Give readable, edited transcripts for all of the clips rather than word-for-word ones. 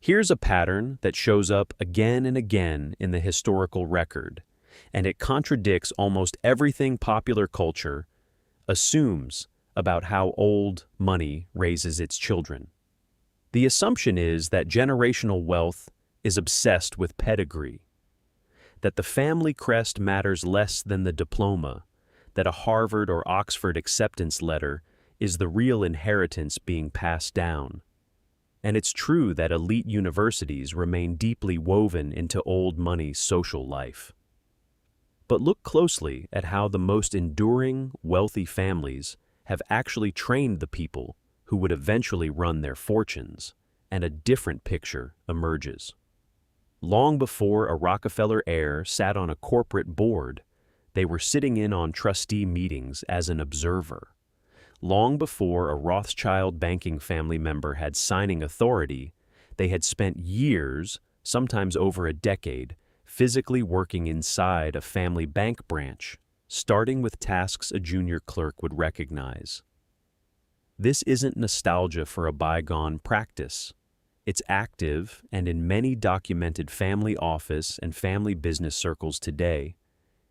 Here's a pattern that shows up again and again in the historical record, and it contradicts almost everything popular culture assumes about how old money raises its children. The assumption is that generational wealth is obsessed with pedigree, that the family crest matters less than the diploma, that a Harvard or Oxford acceptance letter is the real inheritance being passed down. And it's true that elite universities remain deeply woven into old money's social life. But look closely at how the most enduring, wealthy families have actually trained the people who would eventually run their fortunes, and a different picture emerges. Long before a Rockefeller heir sat on a corporate board, they were sitting in on trustee meetings as an observer. Long before a Rothschild banking family member had signing authority, they had spent years, sometimes over a decade, physically working inside a family bank branch, starting with tasks a junior clerk would recognize. This isn't nostalgia for a bygone practice. It's active, and in many documented family office and family business circles today,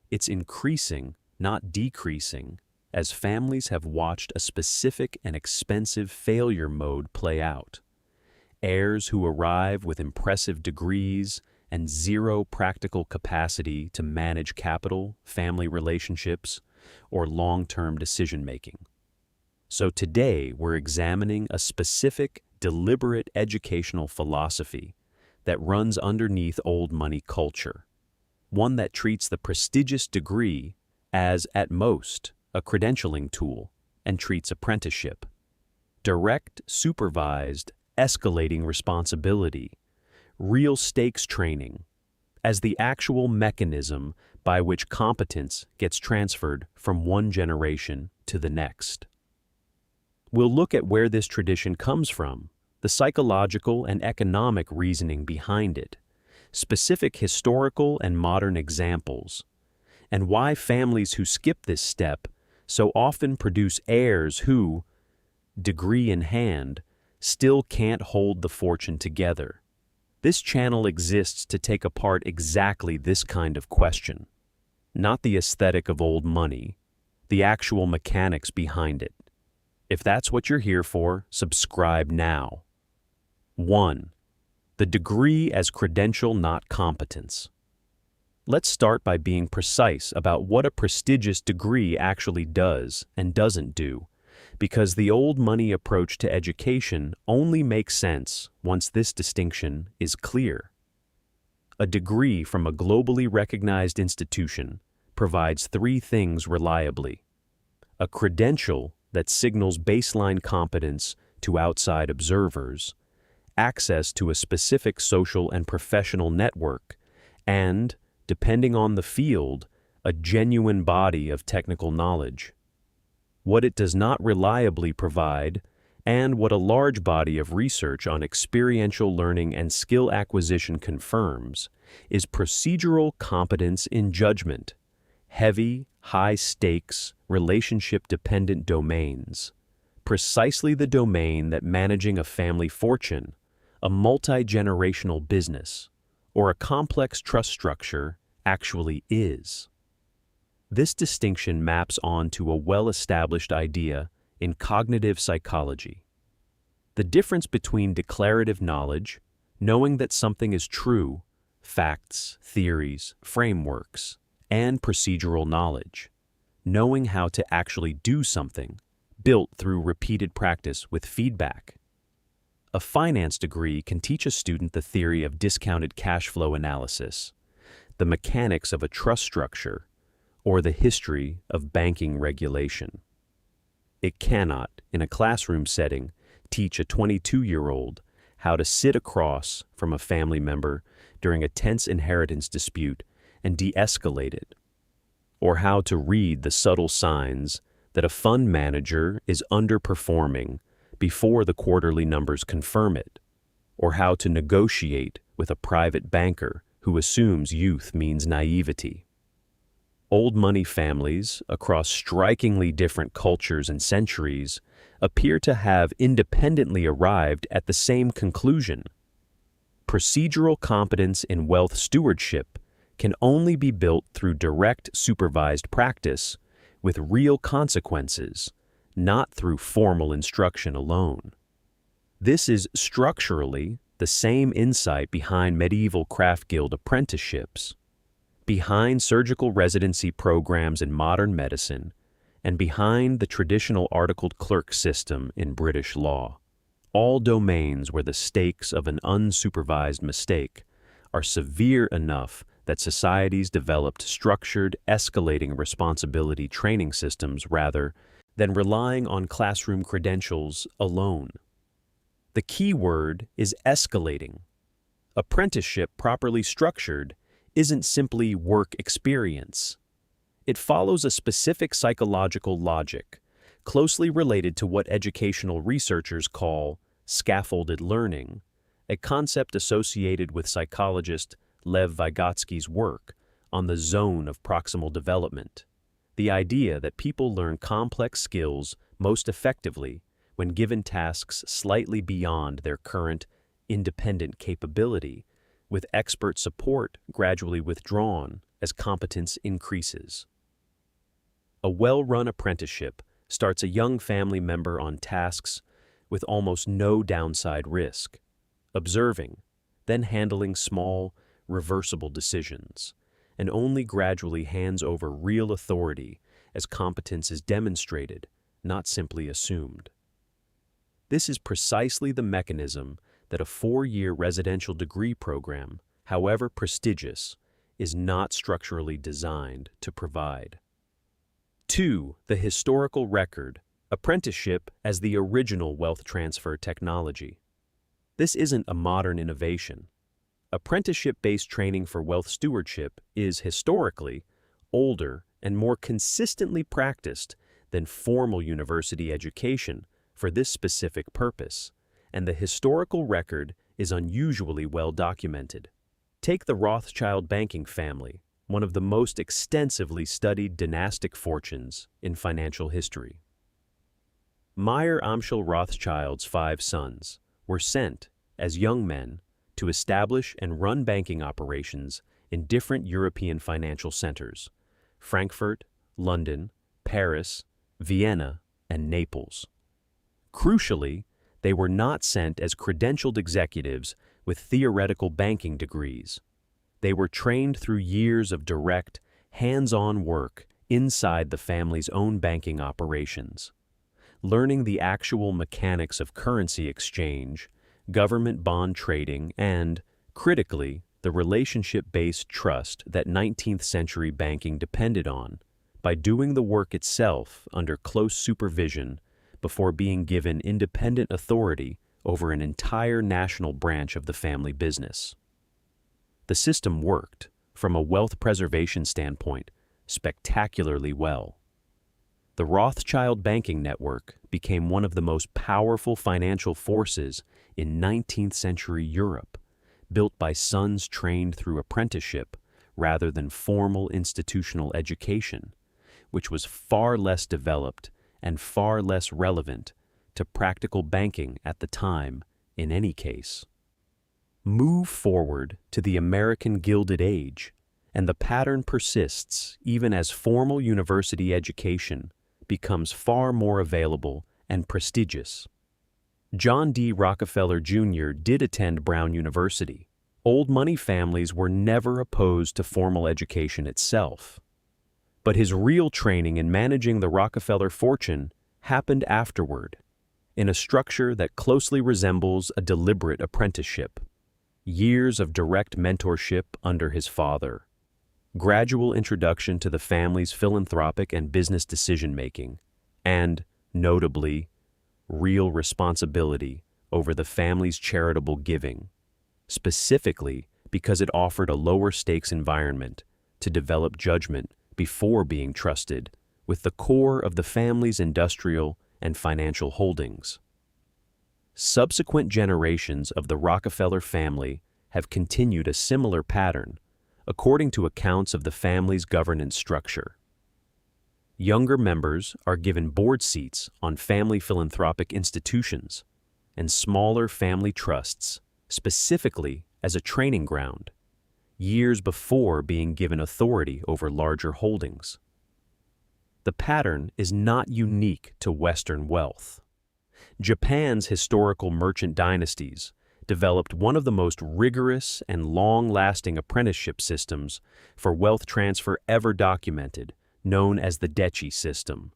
it's increasing, not decreasing, as families have watched a specific and expensive failure mode play out. Heirs who arrive with impressive degrees and zero practical capacity to manage capital, family relationships, or long-term decision-making. So today we're examining a specific, deliberate educational philosophy that runs underneath old money culture, one that treats the prestigious degree as, at most, a credentialing tool and treats apprenticeship, direct, supervised, escalating responsibility, real stakes training, as the actual mechanism by which competence gets transferred from one generation to the next. We'll look at where this tradition comes from, the psychological and economic reasoning behind it, specific historical and modern examples, and why families who skip this step so often produce heirs who, degree in hand, still can't hold the fortune together. This channel exists to take apart exactly this kind of question, not the aesthetic of old money, the actual mechanics behind it. If that's what you're here for, subscribe now. 1. The degree as credential, not competence. Let's start by being precise about what a prestigious degree actually does and doesn't do, because the old money approach to education only makes sense once this distinction is clear. A degree from a globally recognized institution provides three things reliably: a credential that signals baseline competence to outside observers, access to a specific social and professional network, and, depending on the field, a genuine body of technical knowledge. What it does not reliably provide, and what a large body of research on experiential learning and skill acquisition confirms, is procedural competence in judgment, heavy, high-stakes, relationship-dependent domains, precisely the domain that managing a family fortune, a multi-generational business, or a complex trust structure actually is. This distinction maps onto a well-established idea in cognitive psychology. The difference between declarative knowledge, knowing that something is true, facts, theories, frameworks, and procedural knowledge, knowing how to actually do something, built through repeated practice with feedback. A finance degree can teach a student the theory of discounted cash flow analysis, the mechanics of a trust structure, or the history of banking regulation. It cannot, in a classroom setting, teach a 22-year-old how to sit across from a family member during a tense inheritance dispute and de-escalate it, or how to read the subtle signs that a fund manager is underperforming before the quarterly numbers confirm it, or how to negotiate with a private banker who assumes youth means naivety. Old money families, across strikingly different cultures and centuries, appear to have independently arrived at the same conclusion. Procedural competence in wealth stewardship can only be built through direct supervised practice with real consequences, not through formal instruction alone. This is structurally the same insight behind medieval craft guild apprenticeships, behind surgical residency programs in modern medicine, and behind the traditional articled clerk system in British law. All domains where the stakes of an unsupervised mistake are severe enough that societies developed structured, escalating responsibility training systems rather than relying on classroom credentials alone. The key word is escalating. Apprenticeship properly structured isn't simply work experience. It follows a specific psychological logic, closely related to what educational researchers call scaffolded learning, a concept associated with psychologist Lev Vygotsky's work on the zone of proximal development, the idea that people learn complex skills most effectively when given tasks slightly beyond their current independent capability, with expert support gradually withdrawn as competence increases. A well-run apprenticeship starts a young family member on tasks with almost no downside risk, observing, then handling small, reversible decisions, and only gradually hands over real authority as competence is demonstrated, not simply assumed. This is precisely the mechanism that a 4-year residential degree program, however prestigious, is not structurally designed to provide. 2. The historical record. Apprenticeship as the original wealth transfer technology. This isn't a modern innovation. Apprenticeship-based training for wealth stewardship is historically older and more consistently practiced than formal university education for this specific purpose, and the historical record is unusually well documented. Take the Rothschild banking family, one of the most extensively studied dynastic fortunes in financial history. Meyer Amschel Rothschild's 5 sons were sent, as young men, to establish and run banking operations in different European financial centers: Frankfurt, London, Paris, Vienna, and Naples. Crucially, they were not sent as credentialed executives with theoretical banking degrees. They were trained through years of direct, hands-on work inside the family's own banking operations, learning the actual mechanics of currency exchange, government bond trading, and, critically, the relationship-based trust that 19th century banking depended on, by doing the work itself under close supervision before being given independent authority over an entire national branch of the family business. The system worked, from a wealth preservation standpoint, spectacularly well. The Rothschild banking network became one of the most powerful financial forces in 19th century Europe, built by sons trained through apprenticeship rather than formal institutional education, which was far less developed and far less relevant to practical banking at the time in any case. Move forward to the American Gilded Age, and the pattern persists even as formal university education becomes far more available and prestigious. John D. Rockefeller Jr. did attend Brown University. Old money families were never opposed to formal education itself. But his real training in managing the Rockefeller fortune happened afterward, in a structure that closely resembles a deliberate apprenticeship. Years of direct mentorship under his father, gradual introduction to the family's philanthropic and business decision-making, and, notably, real responsibility over the family's charitable giving, specifically because it offered a lower-stakes environment to develop judgment before being trusted with the core of the family's industrial and financial holdings. Subsequent generations of the Rockefeller family have continued a similar pattern, according to accounts of the family's governance structure. Younger members are given board seats on family philanthropic institutions and smaller family trusts, specifically as a training ground, years before being given authority over larger holdings. The pattern is not unique to Western wealth. Japan's historical merchant dynasties developed one of the most rigorous and long-lasting apprenticeship systems for wealth transfer ever documented, known as the dechi system.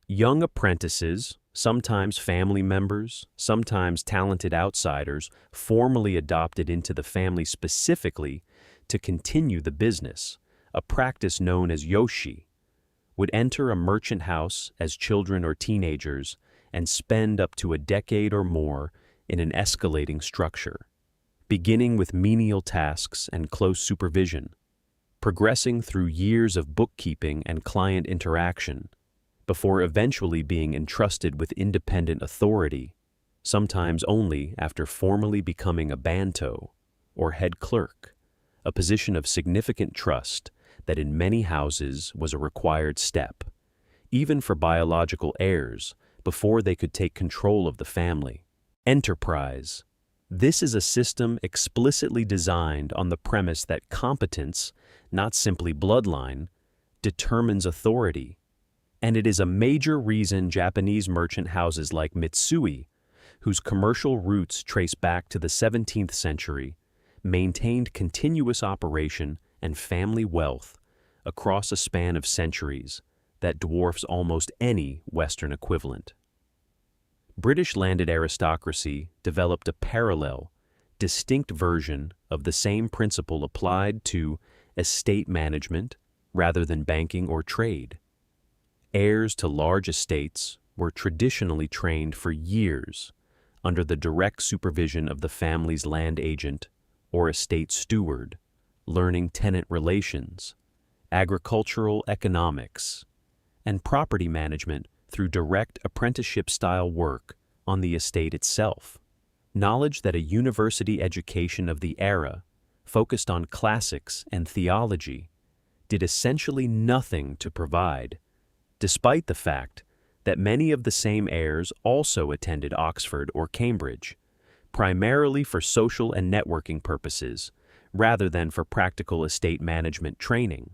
Young apprentices, sometimes family members, sometimes talented outsiders, formally adopted into the family specifically to continue the business, a practice known as yoshi, would enter a merchant house as children or teenagers and spend up to a decade or more in an escalating structure, beginning with menial tasks and close supervision, progressing through years of bookkeeping and client interaction, before eventually being entrusted with independent authority, sometimes only after formally becoming a banto, or head clerk, a position of significant trust that in many houses was a required step, even for biological heirs, before they could take control of the family. Enterprise. This is a system explicitly designed on the premise that competence, not simply bloodline, determines authority. And it is a major reason Japanese merchant houses like Mitsui, whose commercial roots trace back to the 17th century, maintained continuous operation and family wealth across a span of centuries that dwarfs almost any Western equivalent. British landed aristocracy developed a parallel, distinct version of the same principle applied to estate management rather than banking or trade. Heirs to large estates were traditionally trained for years under the direct supervision of the family's land agent or estate steward, learning tenant relations, agricultural economics, and property management through direct apprenticeship-style work on the estate itself. Knowledge that a university education of the era, focused on classics and theology, did essentially nothing to provide, despite the fact that many of the same heirs also attended Oxford or Cambridge, primarily for social and networking purposes, rather than for practical estate management training.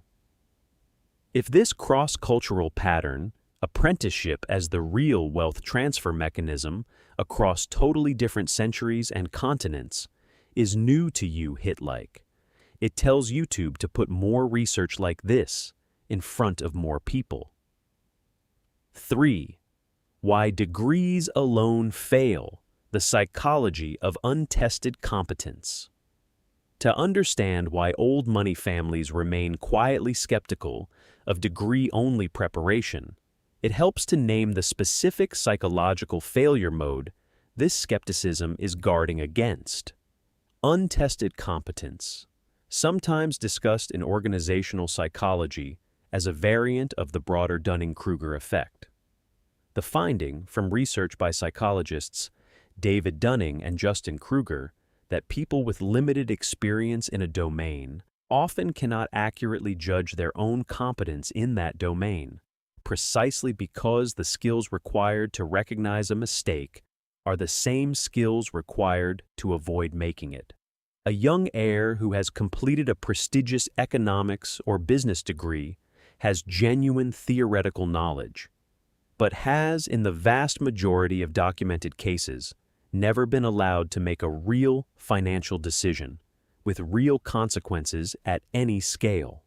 If this cross-cultural pattern, apprenticeship as the real wealth transfer mechanism across totally different centuries and continents, is new to you hit-like, it tells YouTube to put more research like this in front of more people. 3. Why degrees alone fail: the psychology of untested competence. To understand why old money families remain quietly skeptical of degree-only preparation, it helps to name the specific psychological failure mode this skepticism is guarding against. Untested competence, sometimes discussed in organizational psychology as a variant of the broader Dunning-Kruger effect. The finding from research by psychologists David Dunning and Justin Kruger that people with limited experience in a domain often cannot accurately judge their own competence in that domain, precisely because the skills required to recognize a mistake are the same skills required to avoid making it. A young heir who has completed a prestigious economics or business degree has genuine theoretical knowledge, but has, in the vast majority of documented cases, never been allowed to make a real financial decision with real consequences at any scale.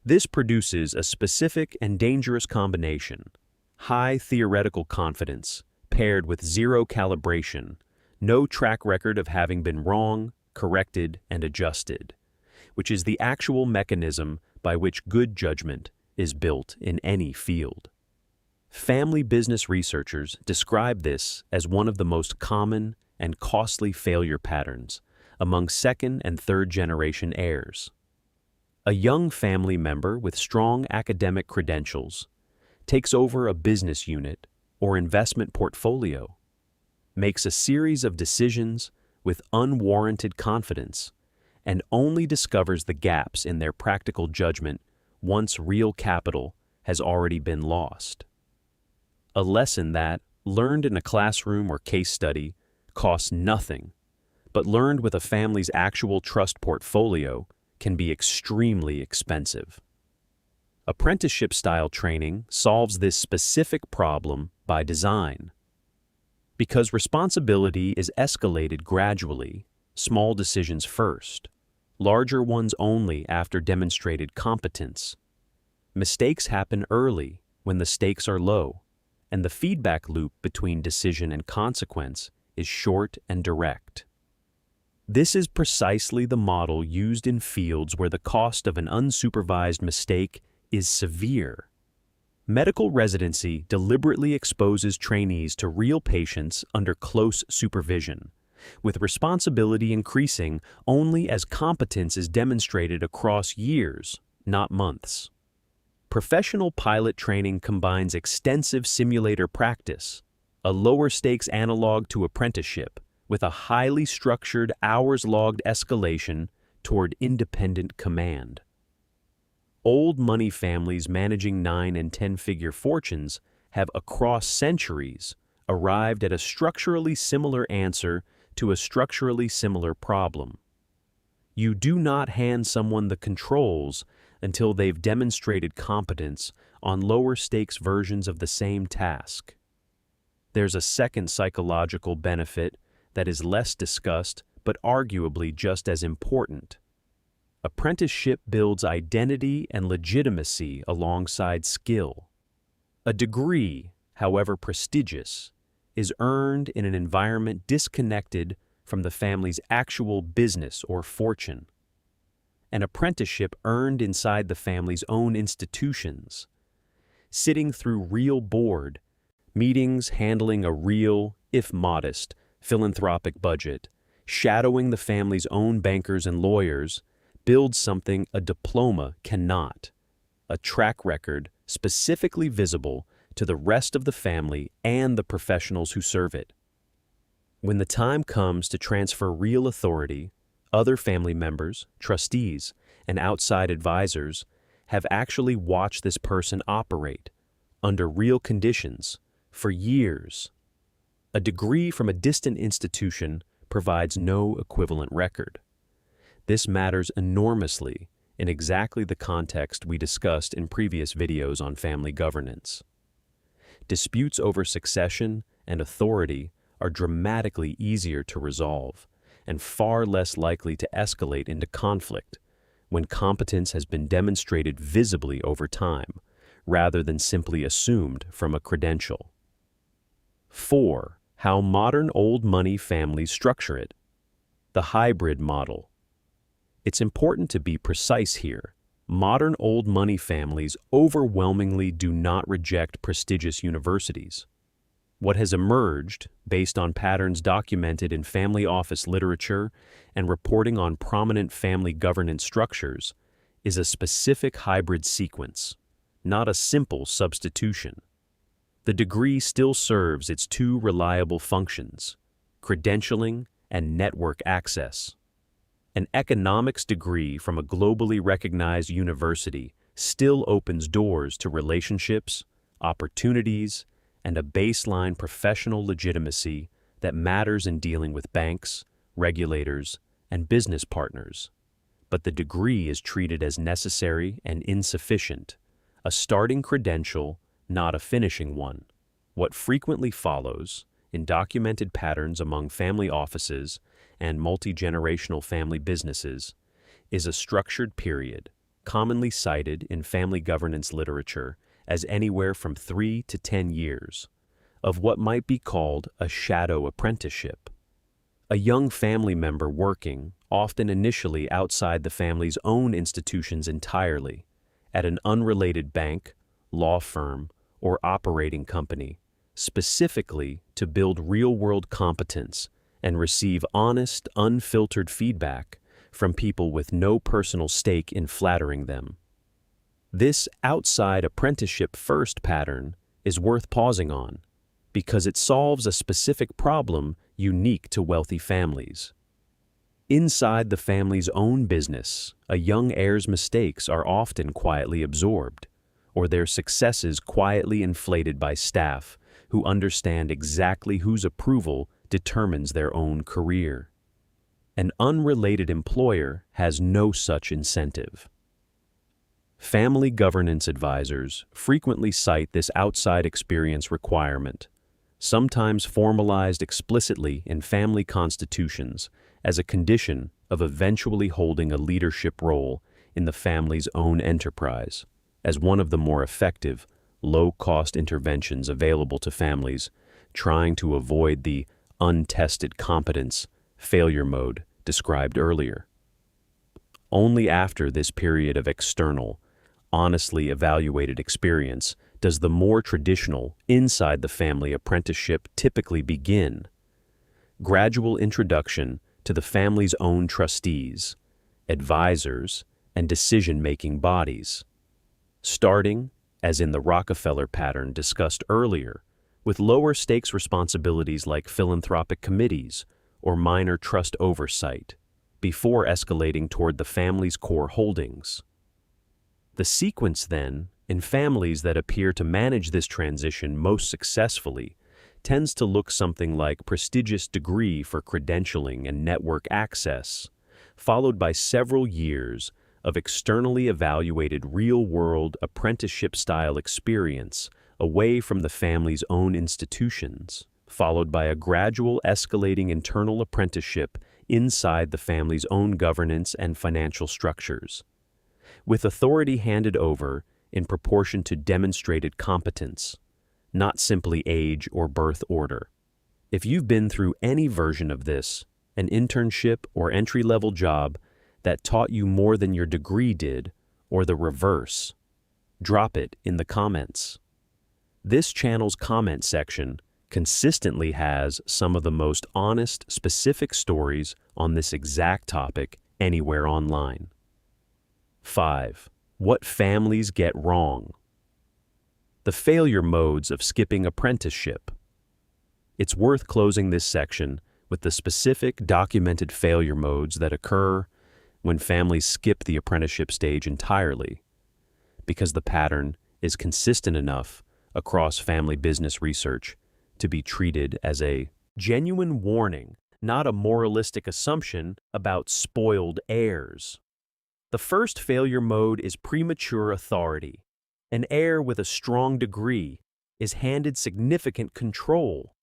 This produces a specific and dangerous combination: high theoretical confidence paired with zero calibration, no track record of having been wrong, corrected, and adjusted, which is the actual mechanism by which good judgment is built in any field. Family business researchers describe this as one of the most common and costly failure patterns among second and third generation heirs. A young family member with strong academic credentials takes over a business unit or investment portfolio, makes a series of decisions with unwarranted confidence, and only discovers the gaps in their practical judgment once real capital has already been lost. A lesson that, learned in a classroom or case study, costs nothing, but learned with a family's actual trust portfolio can be extremely expensive. Apprenticeship-style training solves this specific problem by design. Because responsibility is escalated gradually, small decisions first, larger ones only after demonstrated competence. Mistakes happen early when the stakes are low, and the feedback loop between decision and consequence is short and direct. This is precisely the model used in fields where the cost of an unsupervised mistake is severe. Medical residency deliberately exposes trainees to real patients under close supervision, with responsibility increasing only as competence is demonstrated across years, not months. Professional pilot training combines extensive simulator practice, a lower-stakes analog to apprenticeship, with a highly structured, hours-logged escalation toward independent command. Old money families managing 9- and 10-figure fortunes have, across centuries, arrived at a structurally similar answer to a structurally similar problem. You do not hand someone the controls until they've demonstrated competence on lower-stakes versions of the same task. There's a second psychological benefit that is less discussed but arguably just as important. Apprenticeship builds identity and legitimacy alongside skill. A degree, however prestigious, is earned in an environment disconnected from the family's actual business or fortune. An apprenticeship earned inside the family's own institutions, sitting through real board meetings, handling a real, if modest, philanthropic budget, shadowing the family's own bankers and lawyers, builds something a diploma cannot: a track record specifically visible to the rest of the family and the professionals who serve it. When the time comes to transfer real authority, other family members, trustees, and outside advisors have actually watched this person operate under real conditions for years. A degree from a distant institution provides no equivalent record. This matters enormously in exactly the context we discussed in previous videos on family governance. Disputes over succession and authority are dramatically easier to resolve and far less likely to escalate into conflict when competence has been demonstrated visibly over time, rather than simply assumed from a credential. 4. How modern old money families structure it. The hybrid model. It's important to be precise here. Modern old money families overwhelmingly do not reject prestigious universities. What has emerged, based on patterns documented in family office literature and reporting on prominent family governance structures, is a specific hybrid sequence, not a simple substitution. The degree still serves its two reliable functions: credentialing and network access. An economics degree from a globally recognized university still opens doors to relationships, opportunities, and a baseline professional legitimacy that matters in dealing with banks, regulators, and business partners. But the degree is treated as necessary and insufficient, a starting credential, not a finishing one. What frequently follows, in documented patterns among family offices and multi-generational family businesses, is a structured period, commonly cited in family governance literature as anywhere from 3 to 10 years, of what might be called a shadow apprenticeship. A young family member working, often initially outside the family's own institutions entirely, at an unrelated bank, law firm, or operating company, specifically to build real-world competence and receive honest, unfiltered feedback from people with no personal stake in flattering them. This outside apprenticeship-first pattern is worth pausing on because it solves a specific problem unique to wealthy families. Inside the family's own business, a young heir's mistakes are often quietly absorbed, or their successes quietly inflated by staff who understand exactly whose approval determines their own career. An unrelated employer has no such incentive. Family governance advisors frequently cite this outside experience requirement, sometimes formalized explicitly in family constitutions as a condition of eventually holding a leadership role in the family's own enterprise, as one of the more effective, low-cost interventions available to families trying to avoid the untested competence failure mode described earlier. Only after this period of external, honestly evaluated experience does the more traditional inside-the-family apprenticeship typically begin. Gradual introduction to the family's own trustees, advisors, and decision-making bodies, starting, as in the Rockefeller pattern discussed earlier, with lower stakes responsibilities like philanthropic committees or minor trust oversight, before escalating toward the family's core holdings. The sequence, then, in families that appear to manage this transition most successfully, tends to look something like prestigious degree for credentialing and network access, followed by several years of externally evaluated real-world apprenticeship-style experience away from the family's own institutions, followed by a gradual escalating internal apprenticeship inside the family's own governance and financial structures, with authority handed over in proportion to demonstrated competence, not simply age or birth order. If you've been through any version of this, an internship or entry-level job that taught you more than your degree did, or the reverse, drop it in the comments. This channel's comment section consistently has some of the most honest, specific stories on this exact topic anywhere online. 5. What families get wrong. The failure modes of skipping apprenticeship. It's worth closing this section with the specific documented failure modes that occur when families skip the apprenticeship stage entirely, because the pattern is consistent enough across family business research to be treated as a genuine warning, not a moralistic assumption about spoiled heirs. The first failure mode is premature authority. An heir with a strong degree is handed significant control,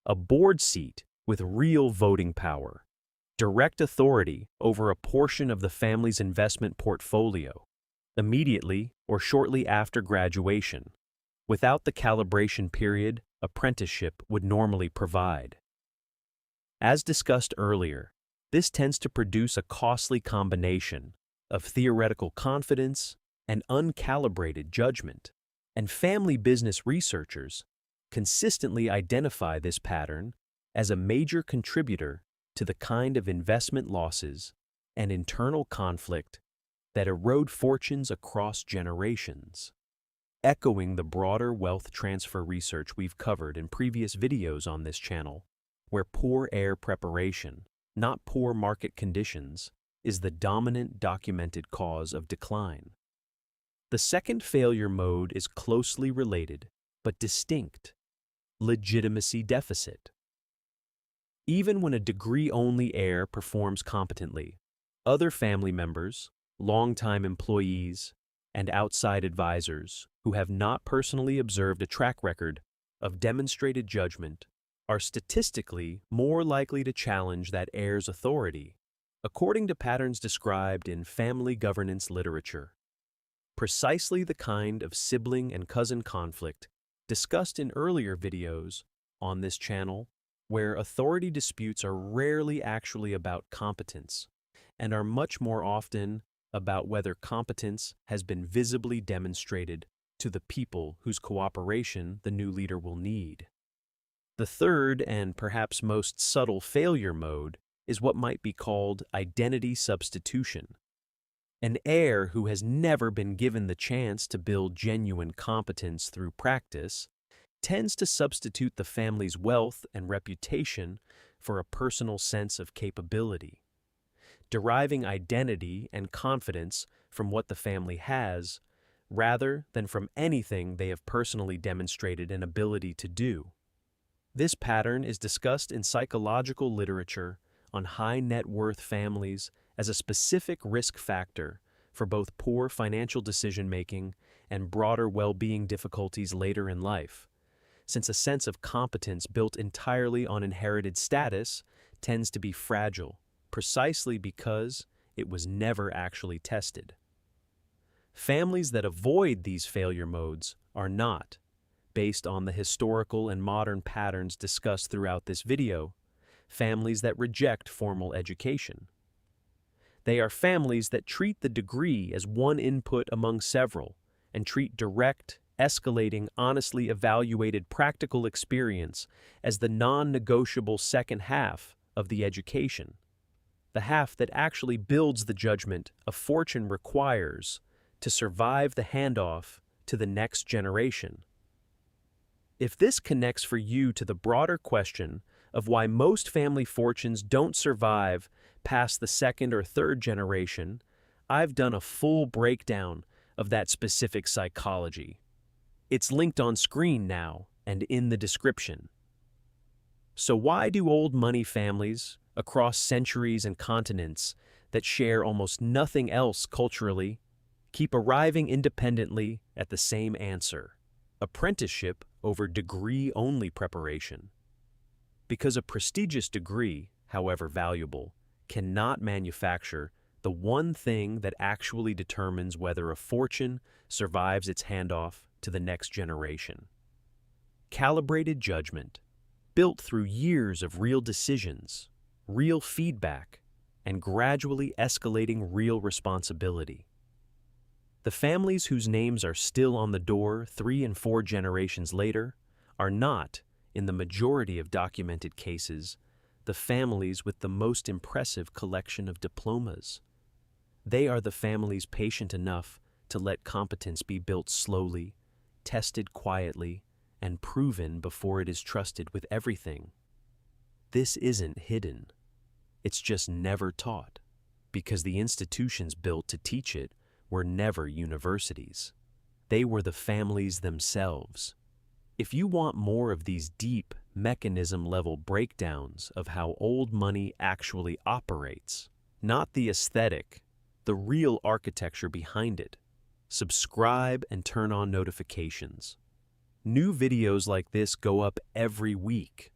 a board seat with real voting power, direct authority over a portion of the family's investment portfolio, immediately or shortly after graduation, without the calibration period apprenticeship would normally provide. As discussed earlier, this tends to produce a costly combination of theoretical confidence and uncalibrated judgment, and family business researchers consistently identify this pattern as a major contributor to the kind of investment losses and internal conflict that erode fortunes across generations. Echoing the broader wealth transfer research we've covered in previous videos on this channel, where poor heir preparation, not poor market conditions, is the dominant documented cause of decline. The second failure mode is closely related, but distinct: legitimacy deficit. Even when a degree-only heir performs competently, other family members, longtime employees, and outside advisors who have not personally observed a track record of demonstrated judgment are statistically more likely to challenge that heir's authority, according to patterns described in family governance literature. Precisely the kind of sibling and cousin conflict discussed in earlier videos on this channel, where authority disputes are rarely actually about competence and are much more often about whether competence has been visibly demonstrated to the people whose cooperation the new leader will need. The third and perhaps most subtle failure mode is what might be called identity substitution. An heir who has never been given the chance to build genuine competence through practice tends to substitute the family's wealth and reputation for a personal sense of capability, deriving identity and confidence from what the family has rather than from anything they have personally demonstrated an ability to do. This pattern is discussed in psychological literature on high net worth families as a specific risk factor for both poor financial decision-making and broader well-being difficulties later in life, since a sense of competence built entirely on inherited status tends to be fragile, precisely because it was never actually tested. Families that avoid these failure modes are not, based on the historical and modern patterns discussed throughout this video, families that reject formal education. They are families that treat the degree as one input among several and treat direct, escalating, honestly evaluated practical experience as the non-negotiable second half of the education, the half that actually builds the judgment a fortune requires to survive the handoff to the next generation. If this connects for you to the broader question of why most family fortunes don't survive past the second or third generation, I've done a full breakdown of that specific psychology. It's linked on screen now and in the description. So why do old money families across centuries and continents that share almost nothing else culturally keep arriving independently at the same answer: apprenticeship over degree-only preparation? Because a prestigious degree, however valuable, cannot manufacture the one thing that actually determines whether a fortune survives its handoff to the next generation. Calibrated judgment, built through years of real decisions, real feedback, and gradually escalating real responsibility. The families whose names are still on the door 3 and 4 generations later are not, in the majority of documented cases, the families with the most impressive collection of diplomas. They are the families patient enough to let competence be built slowly, tested quietly, and proven before it is trusted with everything. This isn't hidden. It's just never taught, because the institutions built to teach it were never universities. They were the families themselves. If you want more of these deep, mechanism-level breakdowns of how old money actually operates, not the aesthetic, the real architecture behind it, subscribe and turn on notifications. New videos like this go up every week.